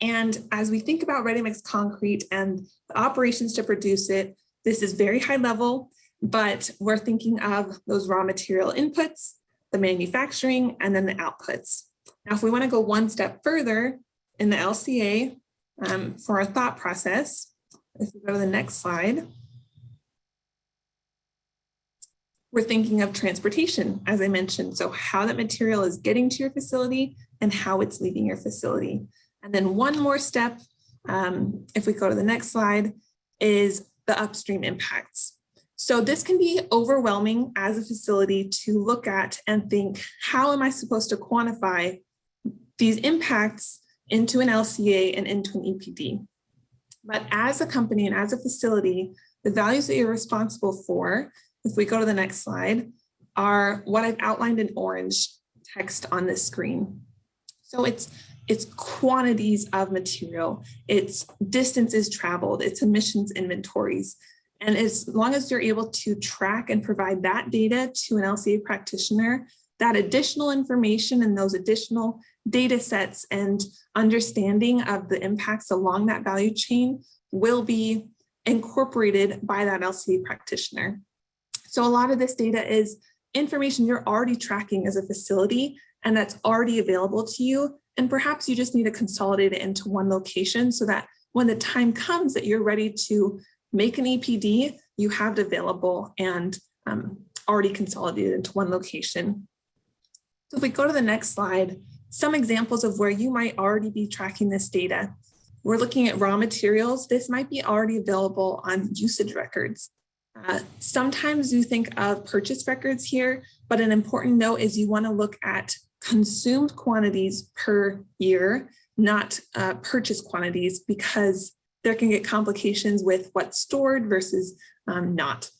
And as we think about ready-mix concrete and the operations to produce it, this is very high level, but we're thinking of those raw material inputs, the manufacturing, and then the outputs. Now, if we want to go one step further in the LCA for our thought process, if we go to the next slide, we're thinking of transportation, as I mentioned. So how that material is getting to your facility and how it's leaving your facility. And then one more step, if we go to the next slide, is the upstream impacts. So this can be overwhelming as a facility to look at and think, how am I supposed to quantify these impacts into an LCA and into an EPD? But as a company and as a facility, the values that you're responsible for, if we go to the next slide, are what I've outlined in orange text on this screen. So it's quantities of material, it's distances traveled, it's emissions inventories. And as long as you're able to track and provide that data to an LCA practitioner, that additional information and those additional data sets and understanding of the impacts along that value chain will be incorporated by that LCA practitioner. So a lot of this data is information you're already tracking as a facility, and that's already available to you. And perhaps you just need to consolidate it into one location so that when the time comes that you're ready to make an EPD, you have it available and already consolidated into one location. So if we go to the next slide, some examples of where you might already be tracking this data. We're looking at raw materials. This might be already available on usage records. Sometimes you think of purchase records here, but an important note is you want to look at consumed quantities per year, not purchase quantities, because there can get complications with what's stored versus not.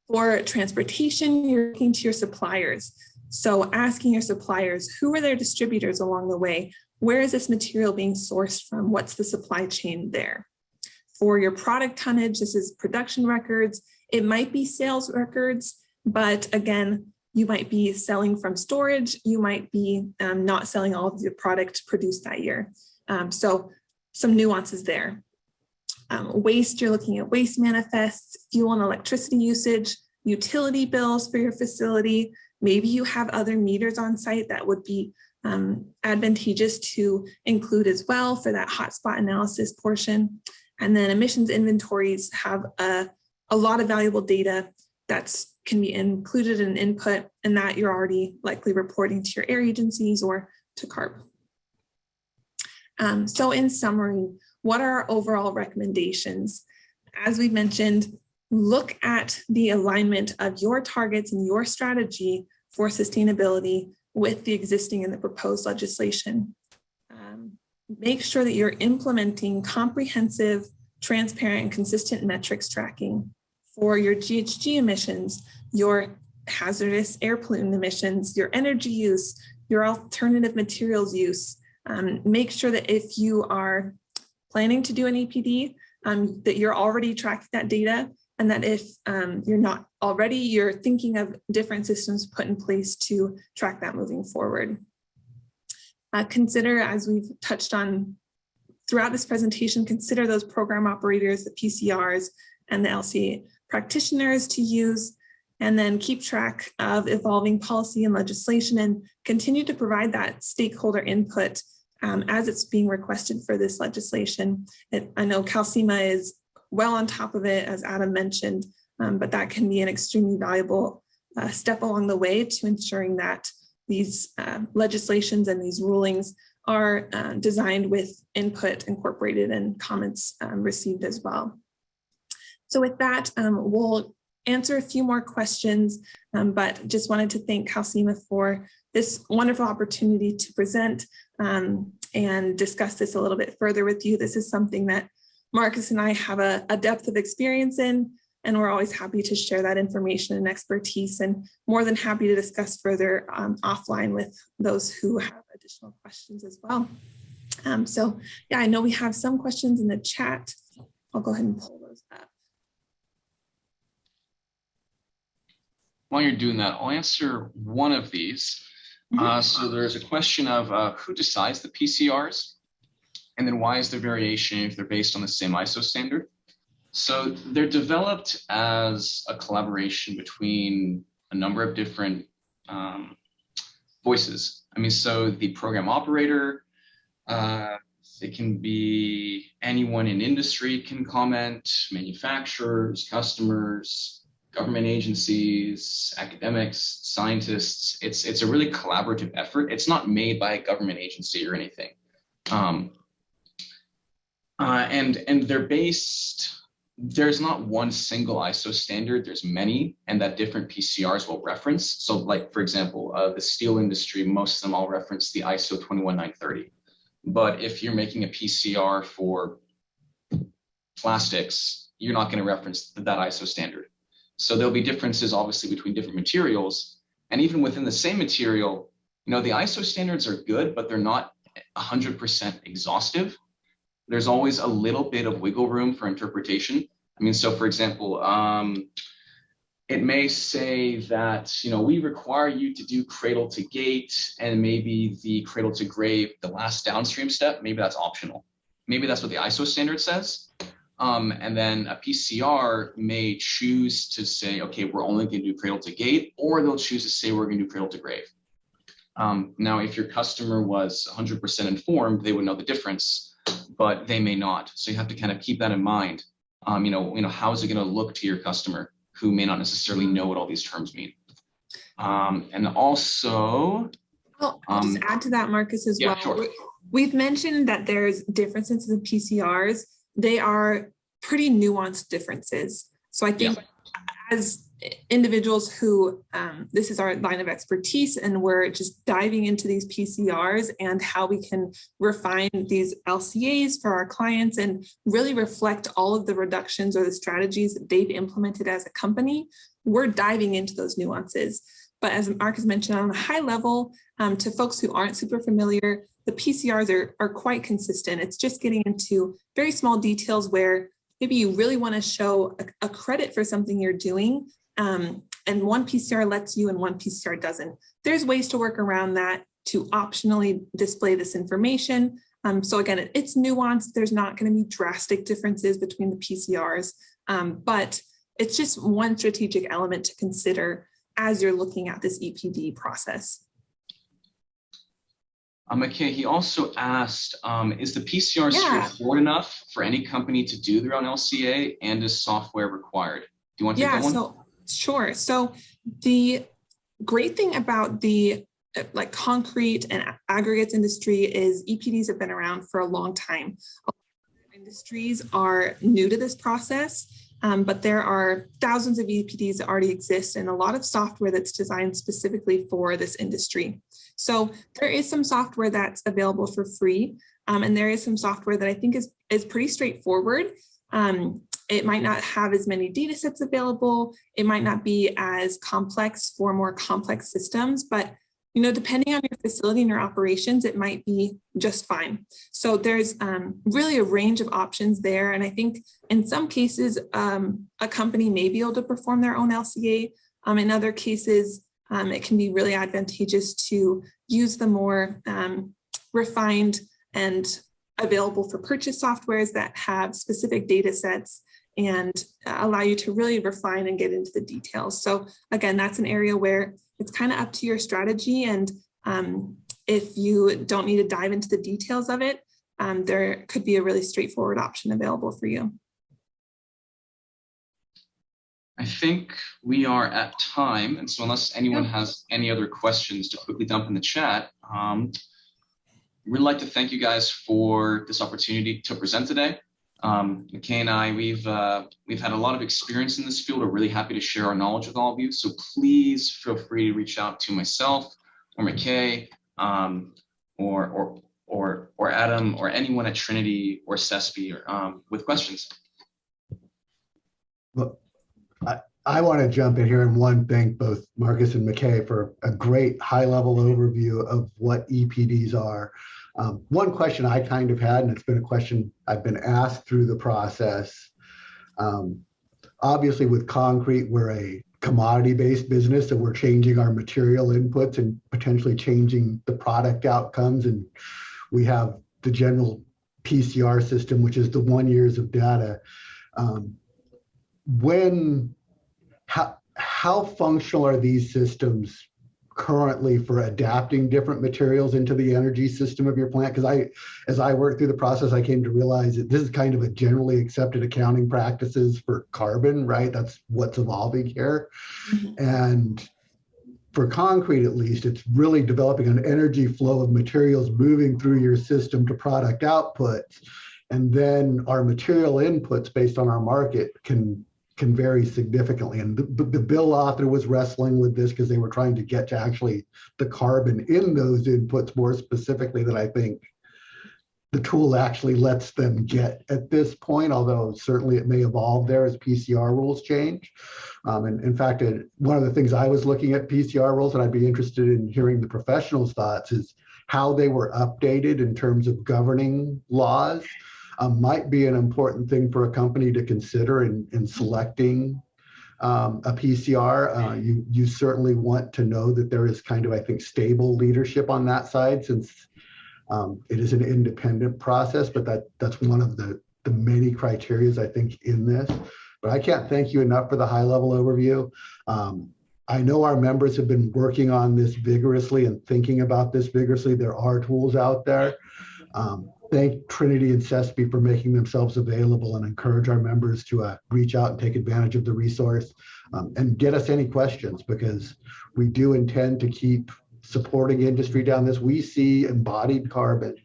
For transportation, you're looking to your suppliers. So asking your suppliers, who are their distributors along the way? Where is this material being sourced from? What's the supply chain there? For your product tonnage, this is production records. It might be sales records, but again, you might be selling from storage. You might be not selling all of your product produced that year. So some nuances there. Waste, you're looking at waste manifests, fuel and electricity usage, utility bills for your facility. Maybe you have other meters on site that would be advantageous to include as well for that hotspot analysis portion. And then emissions inventories have a lot of valuable data that can be included in input, and that you're already likely reporting to your air agencies or to CARP. So in summary, what are our overall recommendations? As we mentioned, look at the alignment of your targets and your strategy for sustainability with the existing and the proposed legislation. Make sure that you're implementing comprehensive, transparent, and consistent metrics tracking for your GHG emissions, your hazardous air pollutant emissions, your energy use, your alternative materials use. Make sure that if you are planning to do an EPD, that you're already tracking that data, and that if you're not already, you're thinking of different systems put in place to track that moving forward. Consider, as we've touched on throughout this presentation, consider those program operators, the PCRs, and the LCA practitioners to use, and then keep track of evolving policy and legislation, and continue to provide that stakeholder input as it's being requested for this legislation. I know CalCIMA is well on top of it, as Adam mentioned, but that can be an extremely valuable step along the way to ensuring that these legislations and these rulings are designed with input incorporated and comments received as well. So with that, we'll answer a few more questions, but just wanted to thank CalCIMA for this wonderful opportunity to present and discuss this a little bit further with you. This is something that Marcus and I have a depth of experience in, And we're always happy to share that information and expertise, and more than happy to discuss further offline with those who have additional questions as well. So yeah, I know we have some questions in the chat. I'll go ahead and pull those up. While you're doing that, I'll answer one of these. So there's a question of who decides the PCRs, and then why is there variation if they're based on the same ISO standard? So they're developed as a collaboration between a number of different voices. I mean, so the program operator, it can be anyone in industry can comment, manufacturers, customers, government agencies, academics, scientists. It's a really collaborative effort. It's not made by a government agency or anything. And they're based, there's not one single ISO standard, there's many, and that different PCRs will reference. So like, for example, the steel industry, most of them all reference the ISO 21930. But if you're making a PCR for plastics, you're not going to reference that ISO standard. So there'll be differences obviously between different materials, and even within the same material, you know, the ISO standards are good, but they're not 100% exhaustive. There's always a little bit of wiggle room for interpretation. I mean, so for example, it may say that, you know, we require you to do cradle to gate, and maybe the cradle to grave, the last downstream step, maybe that's optional. Maybe that's what the ISO standard says. And then a PCR may choose to say, okay, we're only going to do cradle to gate, or they'll choose to say we're going to do cradle to grave. Now, if your customer was 100% informed, they would know the difference, but they may not. So you have to kind of keep that in mind. You know, how is it going to look to your customer who may not necessarily know what all these terms mean? And also, I'll just add to that, Marcus, as well. Sure. We've mentioned that there's differences in PCRs. They are pretty nuanced differences. So I think as individuals who, this is our line of expertise, and we're just diving into these PCRs and how we can refine these LCAs for our clients and really reflect all of the reductions or the strategies that they've implemented as a company. We're diving into those nuances. But as Marcus mentioned, on a high level, to folks who aren't super familiar, the PCRs are quite consistent. It's just getting into very small details where maybe you really want to show a credit for something you're doing, and one PCR lets you and one PCR doesn't. There's ways to work around that to optionally display this information. So again, it's nuanced. There's not going to be drastic differences between the PCRs, but it's just one strategic element to consider as you're looking at this EPD process. Okay, he also asked, is the PCR straightforward enough for any company to do their own LCA, and is software required? Do you want to take that one? So sure. So the great thing about the like concrete and aggregates industry is EPDs have been around for a long time. Industries are new to this process, but there are thousands of EPDs that already exist and a lot of software that's designed specifically for this industry. So there is some software that's available for free, and there is some software that I think is pretty straightforward. It might not have as many data sets available. It might not be as complex for more complex systems, but you know, depending on your facility and your operations, it might be just fine. So there's really a range of options there. And I think in some cases, a company may be able to perform their own LCA. In other cases, it can be really advantageous to use the more refined and available for purchase softwares that have specific data sets and allow you to really refine and get into the details. So again, that's an area where it's kind of up to your strategy. And if you don't need to dive into the details of it, there could be a really straightforward option available for you. I think we are at time. And so unless anyone has any other questions to quickly dump in the chat, we'd like to thank you guys for this opportunity to present today. McKay and I, we've had a lot of experience in this field. We're really happy to share our knowledge with all of you. So please feel free to reach out to myself or McKay, or Adam, or anyone at Trinity or CESP with questions. Well, I want to jump in here and thank both Marcus and McKay for a great high-level overview of what EPDs are. One question I kind of had, and it's been a question I've been asked through the process. Obviously, with concrete, we're a commodity-based business, so we're changing our material inputs and potentially changing the product outcomes. And we have the general PCR system, which is the 1 year of data. How functional are these systems currently for adapting different materials into the energy system of your plant? Because as I worked through the process, I came to realize that this is kind of a generally accepted accounting practices for carbon, right? That's what's evolving here. Mm-hmm. And for concrete, at least, it's really developing an energy flow of materials moving through your system to product outputs. And then our material inputs based on our market can vary significantly. And the bill author was wrestling with this because they were trying to get to actually the carbon in those inputs more specifically than I think the tool actually lets them get at this point, although certainly it may evolve there as PCR rules change. And in fact, one of the things I was looking at PCR rules, and I'd be interested in hearing the professionals' thoughts, is how they were updated in terms of governing laws. Might be an important thing for a company to consider in selecting a PCR. You certainly want to know that there is kind of, I think, stable leadership on that side, since it is an independent process, but that's one of the many criterias, I think, in this. But I can't thank you enough for the high-level overview. I know our members have been working on this vigorously and thinking about this vigorously. There are tools out there. Thank Trinity and CESP for making themselves available, and encourage our members to reach out and take advantage of the resource and get us any questions, because we do intend to keep supporting industry down this. We see embodied carbon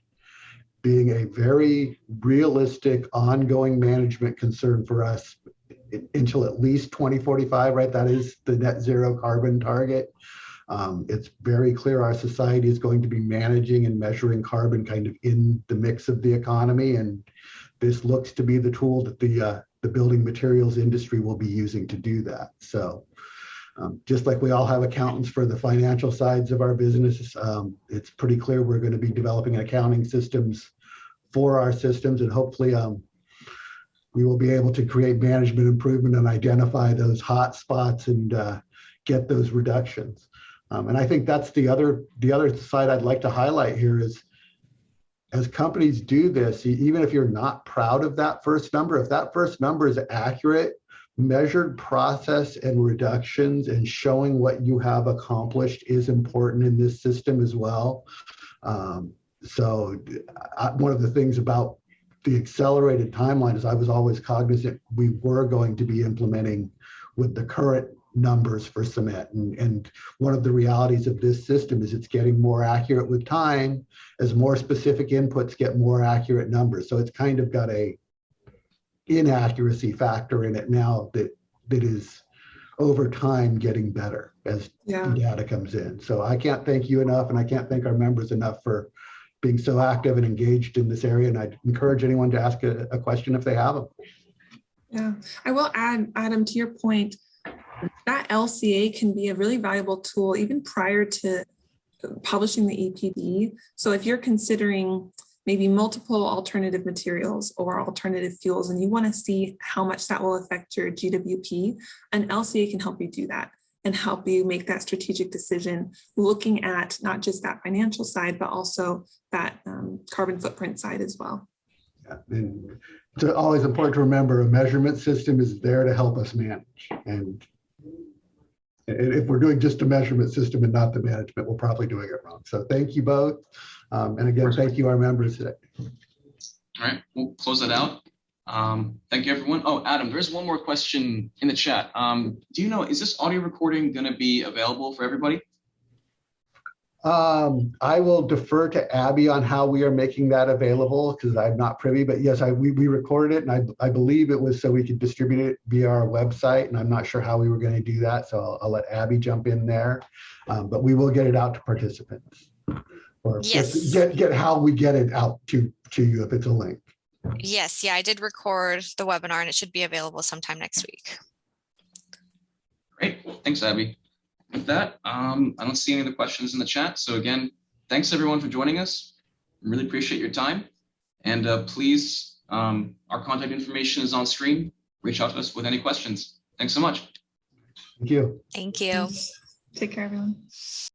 being a very realistic, ongoing management concern for us until at least 2045, right? That is the net zero carbon target. It's very clear our society is going to be managing and measuring carbon kind of in the mix of the economy. And this looks to be the tool that the building materials industry will be using to do that. So just like we all have accountants for the financial sides of our business, it's pretty clear we're going to be developing accounting systems for our systems, and hopefully we will be able to create management improvement and identify those hot spots and get those reductions. And I think that's the other side I'd like to highlight here is, as companies do this, even if you're not proud of that first number, if that first number is accurate, measured process and reductions and showing what you have accomplished is important in this system as well. So one of the things about the accelerated timeline is I was always cognizant we were going to be implementing with the current numbers for cement. And one of the realities of this system is it's getting more accurate with time as more specific inputs get more accurate numbers. So it's kind of got a inaccuracy factor in it now that is over time getting better as data comes in. So I can't thank you enough, and I can't thank our members enough for being so active and engaged in this area. And I'd encourage anyone to ask a question if they have them. Yeah, I will add, Adam, to your point, that LCA can be a really valuable tool even prior to publishing the EPD. So if you're considering maybe multiple alternative materials or alternative fuels, and you want to see how much that will affect your GWP, an LCA can help you do that and help you make that strategic decision, looking at not just that financial side, but also that carbon footprint side as well. Yeah, and it's always important to remember a measurement system is there to help us manage. And if we're doing just a measurement system and not the management, we're probably doing it wrong. So thank you both. And again, thank you, our members today. All right, we'll close it out. Thank you, everyone. Oh, Adam, there's one more question in the chat. Do you know, is this audio recording going to be available for everybody? I will defer to Abby on how we are making that available, because I'm not privy, but yes, we recorded it, and I believe it was so we could distribute it via our website, and I'm not sure how we were going to do that, so I'll let Abby jump in there, but we will get it out to participants, or yes, get how we get it out to you if it's a link. Yes, yeah, I did record the webinar, and it should be available sometime next week. Thanks, Abby. With that, I don't see any other questions in the chat. So again, thanks everyone for joining us. Really appreciate your time. And please, our contact information is on screen. Reach out to us with any questions. Thanks so much. Thank you. Thank you. Take care, everyone.